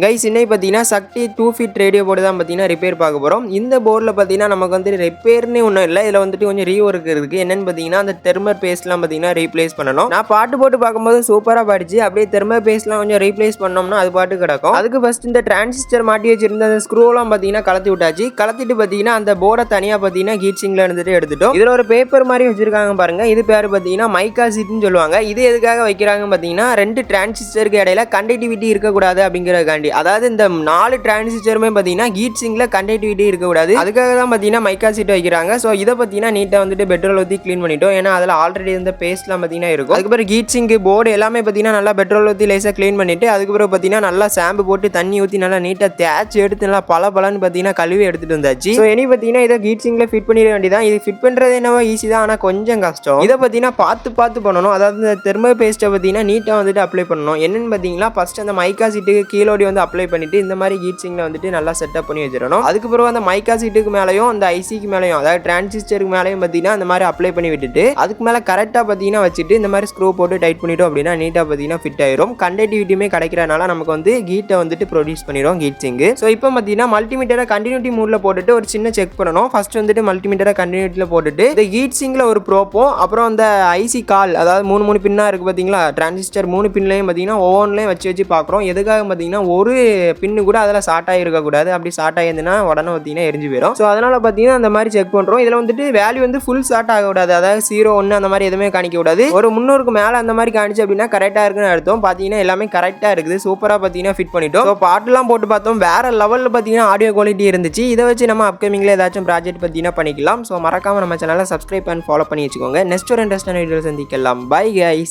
Guys இன்னைக்கு பார்த்தீங்கன்னா சக்தி 2 feet radio board தான் பார்த்தீங்கன்னா ரிப்பேர் பார்க்க போகிறோம். இந்த போர்டில் பார்த்தீங்கன்னா நமக்கு வந்து ரிப்பேர்னு ஒன்றும் இல்லை, இதில் வந்துட்டு கொஞ்சம் ரீஒர்க் இருக்குது. என்னென்னு பார்த்தீங்கன்னா அந்த தெர்மல் பேஸ்ட்லாம் பார்த்தீங்கன்னா ரீப்ளேஸ் பண்ணணும். நான் பாட்டு போட்டு பார்க்கும்போது சூப்பராக பாடிச்சு. அப்படியே தெர்மல் பேஸ்ட்லாம் கொஞ்சம் ரீப்ளேஸ் பண்ணோம்னா அது பாட்டு கிடக்கும். அதுக்கு ஃபர்ஸ்ட் இந்த டிரான்சிஸ்டர் மாட்டி வச்சிருந்த அந்த ஸ்க்ரூலாம் பார்த்தீங்கன்னா கலத்தி விட்டாச்சு. கலத்திட்டு பார்த்தீங்கன்னா அந்த போர்டை தனியாக பார்த்தீங்கன்னா ஹீட் சிங்கில் இருந்துட்டு எடுத்துட்டோம். இதில் ஒரு பேப்பர் மாதிரி வச்சிருக்காங்க பாருங்க. இது பேர் பார்த்தீங்கன்னா மைக்கா சீட்னு சொல்லுவாங்க. இது எதுக்காக வைக்கிறாங்க பார்த்தீங்கன்னா 2 டிரான்சிஸ்டருக்கு இடையில கண்டக்டிவிட்டி இருக்கக்கூடாது அப்படிங்கிறதுக்காண்டி. அதாவது இந்த 4 டிரான்சிஸ்டருமே பார்த்தீங்கன்னா ஹீட் சிங்க்ல கண்டக்டிவிட்டி இருக்கக்கூடாது. அதுக்காக தான் பார்த்தீங்கன்னா மைக்கா சீட் வைக்கிறாங்க. ஸோ இதை பார்த்தீங்கன்னா நீட்டாக வந்துட்டு பெட்ரோல் ஊற்றி க்ளீன் பண்ணிட்டோம். ஏன்னா அதில் ஆல்ரெடி இந்த பேஸ்ட்லாம் பார்த்தீங்கன்னா இருக்கும். அதுக்கப்புறம் ஹீட் சிங்க் போர்டு எல்லாமே பார்த்தீங்கன்னா நல்லா பெட்ரோல் ஊற்றி லேசாக க்ளீன் பண்ணிட்டு அதுக்கப்புறம் பார்த்தீங்கன்னா நல்லா ஷாம்பு போட்டு தண்ணி ஊற்றி நல்லா நீட்டாக தேய்ச்சி எடுத்து நல்லா பலன்னு பார்த்தீங்கன்னா கழுவி எடுத்துட்டு வந்தாச்சு. ஸோ இனி பார்த்தீங்கன்னா இதை ஹீட் சிங்க்ல ஃபிட் பண்ணிட வேண்டியதான். இது ஃபிட் பண்ணுறது என்னவோ ஈஸி தான், ஆனால் கொஞ்சம் கஷ்டம். இதை பார்த்தீங்கன்னா பார்த்து பண்ணணும். அதாவது இந்த தெர்மல் பேஸ்ட்டை பார்த்தீங்கன்னா நீட்டாக வந்துட்டு அப்ளை பண்ணணும். என்னன்னு பார்த்தீங்கன்னா ஃபர்ஸ்ட் அந்த மைக்கா சீட்டுக்கு கீழோடி வந்து அப்ளை பண்ணிட்டு இந்த மாதிரி ஹீட் சிங்க்ல வந்துட்டு நல்லா செட்டப் பண்ணி வச்சிடணும். அதுக்கப்புறம் அந்த மைக்கா சீட்டுக்கு மேலேயும் அந்த ஐசிக்கு மேலேயும் அதாவது டிரான்சிஸ்டருக்கு மேலேயும் பார்த்தீங்கன்னா இந்த மாதிரி அப்ளை பண்ணி விட்டுட்டு அதுக்கு மேலே கரெக்டாக பார்த்தீங்கன்னா வச்சுட்டு இந்த மாதிரி ஸ்க்ரூ போட்டு டைட் பண்ணிட்டோம் அப்படின்னா நீட்டாக பார்த்தீங்கன்னா ஃபிட் ஆயிரும். கண்டக்டிவிட்டியுமே கிடைக்கிறனால நமக்கு வந்து ஹீட்டை வந்துட்டு ப்ரொடியூஸ் பண்ணிடும் ஹீட் சிங்க். ஸோ இப்போ பார்த்தீங்கன்னா மல்டிமீட்டரை கண்டினியூட்டி மூடில் போட்டுட்டு ஒரு சின்ன செக் பண்ணணும். ஃபர்ஸ்ட் வந்துட்டு மல்டிமீட்டரை கண்டினியூட்டியில் போட்டுட்டு இந்த ஹீட் சிங்க்ல ஒரு ப்ரோப்பும் அப்புறம் அந்த ஐசி கால் அதாவது 3 பின்னா இருக்கு பார்த்தீங்களா, டிரான்சிஸ்டர் 3 பின்லையும் பார்த்தீங்கன்னா ஒவ்வொன்றிலையும் வச்சு பார்க்குறோம். எதுக்காக பார்த்தீங்கன்னா ஒரு பின்னு கூட அதில் ஷார்ட் ஆகிருக்கக்கூடாது. அப்படி ஷார்ட் ஆகிருந்துன்னா உடனே பார்த்தீங்கன்னா எரிஞ்சு போயிடும். ஸோ அதனால் பார்த்தீங்கன்னா அந்த மாதிரி செக் பண்ணுறோம். இதில் வந்துட்டு வேல்யூ வந்து ஃபுல் ஷார்ட் ஆகக்கூடாது. அதாவது 0 1 அந்த மாதிரி எதுவுமே காணிக்க கூடாது. ஒரு 300க்கு மேலே அந்த மாதிரி காணிச்சு அப்படின்னா கரெக்டாக இருக்குன்னு அர்த்தம். பார்த்தீங்கன்னா எல்லாமே கரெக்டாக இருக்குது. சூப்பராக பார்த்தீங்கன்னா ஃபிட் பண்ணிட்டோம். ஸோ பாட்டுலாம் போட்டு பார்த்தோம். வேற லெவலில் பார்த்தீங்கன்னா ஆடியோ குவாலிட்டி இருந்துச்சு. இதை வச்சு நம்ம அப்கமிங்கில் ஏதாச்சும் ப்ராஜெக்ட் பார்த்தீங்கன்னா பண்ணிக்கலாம். ஸோ மறக்காம நம்ம சேனலை சப்ஸ்கிரைப் அண்ட் ஃபாலோ பண்ணி வச்சுக்கோங்க. நெக்ஸ்ட் ஒரு இன்ட்ரெஸ்டான வீடியோ சந்திக்கலாம். Bye guys.